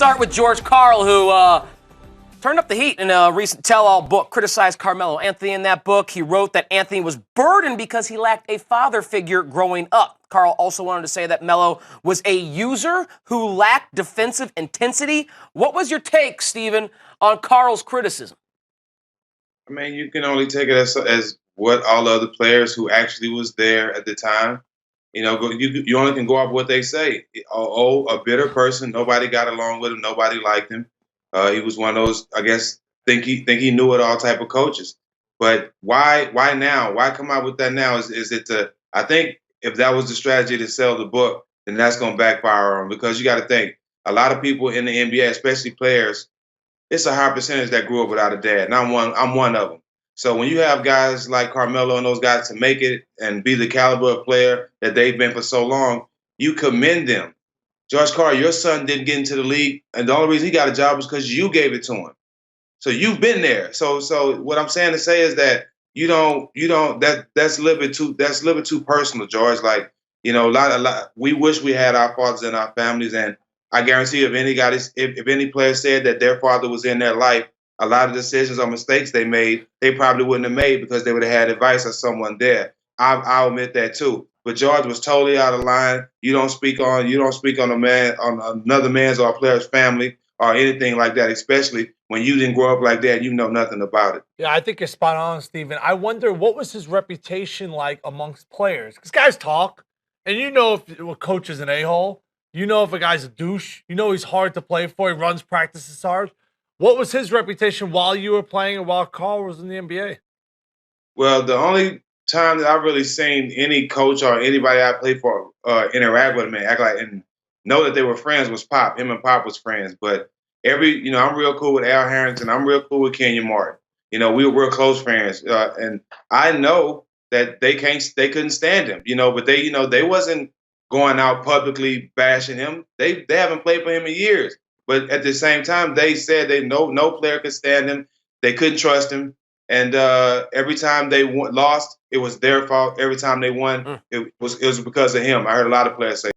Start with George Karl, who turned up the heat in a recent tell-all book, criticized Carmelo Anthony in that book. He wrote that Anthony was burdened because he lacked a father figure growing up. Karl also wanted to say that Melo was a user who lacked defensive intensity. What was your take, Stephen, on Karl's criticism? I mean, you can only take it as what all the other players who actually was there at the time. You only can go off what they say. A bitter person. Nobody got along with him. Nobody liked him. He was one of those, I guess, think he knew it all type of coaches. But why now? Why come out with that now? Is it to? I think if that was the strategy to sell the book, then that's going to backfire on him, because you got to think a lot of people in the NBA, especially players, it's a high percentage that grew up without a dad, and I'm one of them. So when you have guys like Carmelo and those guys to make it and be the caliber of player that they've been for so long, you commend them. George Karl, your son didn't get into the league, and the only reason he got a job was because you gave it to him. So you've been there. So what I'm saying to say is that that's a little bit too personal, George. Like, a lot. We wish we had our fathers in our families, and I guarantee if any player said that their father was in their life, a lot of decisions or mistakes they made, they probably wouldn't have made because they would have had advice of someone there. I'll admit that too. But George was totally out of line. You don't speak on another man's or a player's family or anything like that, especially when you didn't grow up like that. You know nothing about it. Yeah, I think you're spot on, Steven. I wonder, what was his reputation like amongst players? Because guys talk, and if a coach is an a-hole. You know if a guy's a douche. You know he's hard to play for. He runs practices hard. What was his reputation while you were playing and while Karl was in the NBA? Well, the only time that I've really seen any coach or anybody I played for interact with him and act like and know that they were friends was Pop. Him and Pop was friends. But I'm real cool with Al Harrington. I'm real cool with Kenyon Martin. We were real close friends. And I know that they couldn't stand him, but they wasn't going out publicly bashing him. They haven't played for him in years. But at the same time, they said no player could stand him. They couldn't trust him. And every time they lost, it was their fault. Every time they won, it was because of him. I heard a lot of players say